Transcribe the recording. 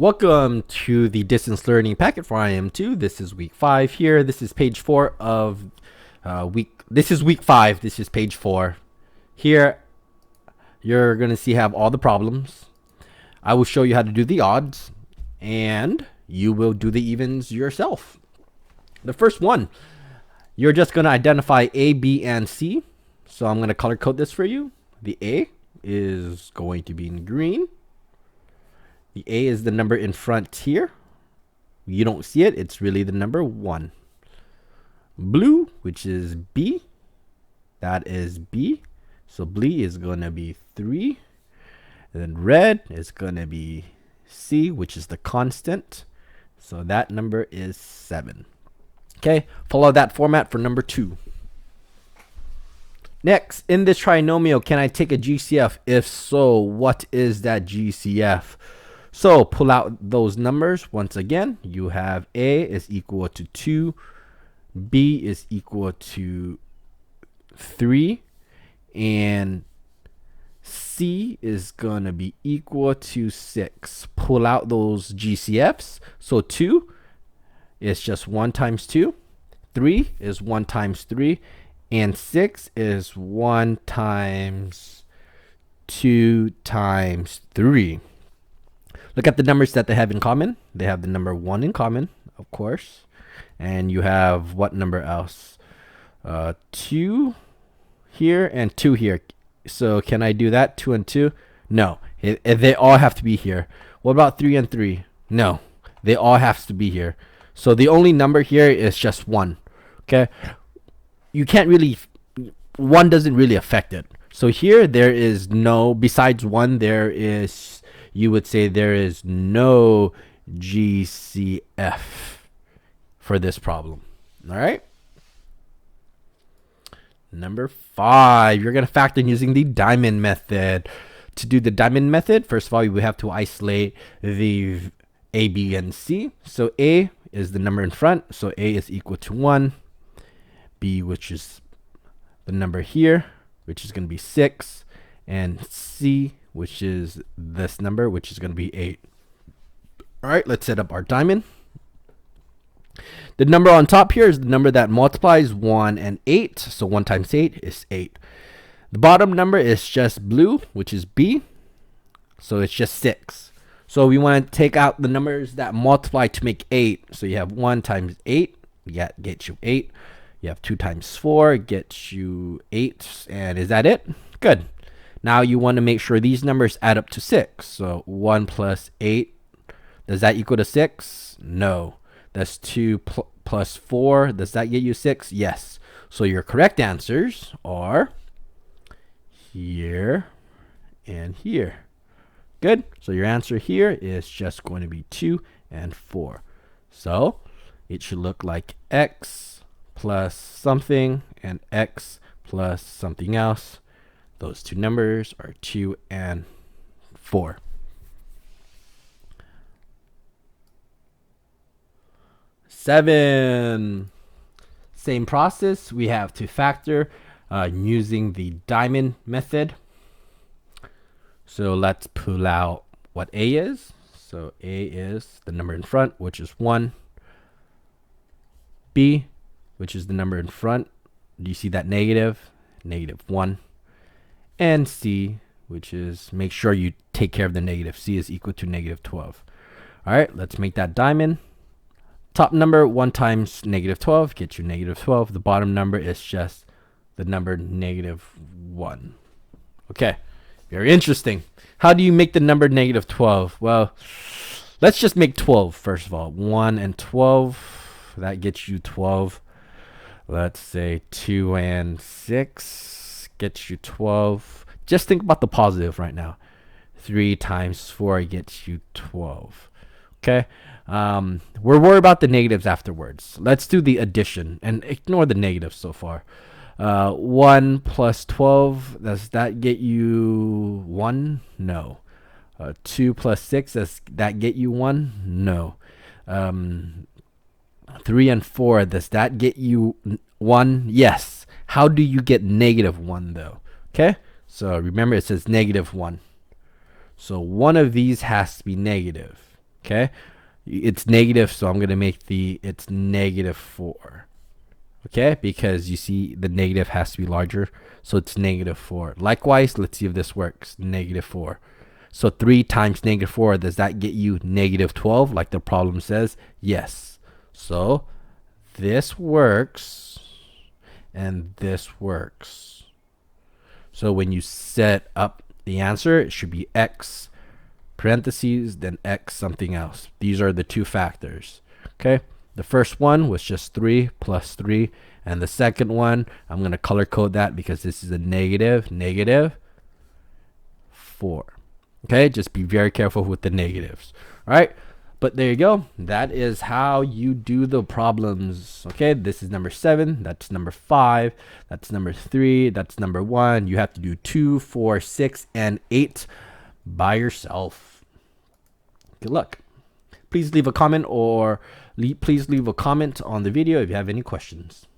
Welcome to the distance learning packet for IM2. This is week 5 here. This is page 4 of this is week 5. This is page 4. Here you're going to have all the problems. I will show you how to do the odds and you will do the evens yourself. The first one, you're just going to identify A, B, and C. So I'm going to color code this for you. The A is going to be in green. The A is the number in front here. You don't see it. It's really the number 1. Blue, which is B. That is B. So B is going to be 3. And then red is going to be C, which is the constant. So that number is 7. Okay, follow that format for number 2. Next, in this trinomial, can I take a GCF? If so, what is that GCF? So pull out those numbers. Once again, you have A is equal to 2, B is equal to 3, and C is going to be equal to 6. Pull out those GCFs. So 2 is just 1 times 2, 3 is 1 times 3, and 6 is 1 times 2 times 3. Look at the numbers that they have in common. They have the number 1 in common, of course. And you have what number else? 2 here and 2 here. So can I do that? 2 and 2? No. They all have to be here. What about 3 and 3? No. They all have to be here. So the only number here is just 1. Okay? You can't really... 1 doesn't really affect it. So here there is no... Besides 1, there is... You would say there is no GCF for this problem. All right. Number 5, you're going to factor in using the diamond method. To do the diamond method, first of all, we have to isolate the A, B, and C. So A is the number in front. So A is equal to 1. B, which is the number here, which is going to be 6. And C, which is this number, which is going to be 8. All right, let's set up our diamond. The number on top here is the number that multiplies 1 and 8. So 1 times 8 is 8. The bottom number is just blue, which is B. So it's just 6. So we want to take out the numbers that multiply to make 8. So you have 1 times 8, gets you 8. You have 2 times 4, gets you 8. And is that it? Good. Now you want to make sure these numbers add up to 6. So 1 plus 8, does that equal to 6? No. That's 2 plus 4. Does that get you 6? Yes. So your correct answers are here and here. Good. So your answer here is just going to be 2 and 4. So it should look like x plus something and x plus something else. Those two numbers are 2 and 4. Seven. Same process. We have to factor using the diamond method. So let's pull out what A is. So A is the number in front, which is 1. B, which is the number in front. Do you see that negative? Negative 1. And C, which is, make sure you take care of the negative. C is equal to negative 12. All right, let's make that diamond. Top number, 1 times negative 12, gets you negative 12. The bottom number is just the number negative 1. Okay, very interesting. How do you make the number negative 12? Well, let's just make 12 first of all. 1 and 12, that gets you 12. Let's say 2 and 6. Gets you 12. Just think about the positive right now. 3 times 4 gets you 12. Okay. We're worried about the negatives afterwards. Let's do the addition and ignore the negatives so far. 1 plus 12, does that get you 1? No. 2 plus 6, does that get you 1? No. 3 and 4, does that get you 1? Yes. How do you get negative 1 though? Okay, so remember it says negative 1. So one of these has to be negative. Okay, it's negative, so I'm going to make it's -4. Okay, because you see the negative has to be larger, so it's -4. Likewise, let's see if this works. -4. So 3 times -4, does that get you -12 like the problem says? Yes. So this works and this works. So when you set up the answer, it should be x parentheses, then x something else. These are the two factors. Okay, the first one was just 3 plus 3, and the second one, I'm going to color code that because this is a -4. Okay, just be very careful with the negatives. All right, but there you go. That is how you do the problems. Okay, this is number 7, that's number 5, that's number 3, that's number 1. You have to do 2, 4, 6, and 8 by yourself. Good luck. Please leave a comment on the video if you have any questions.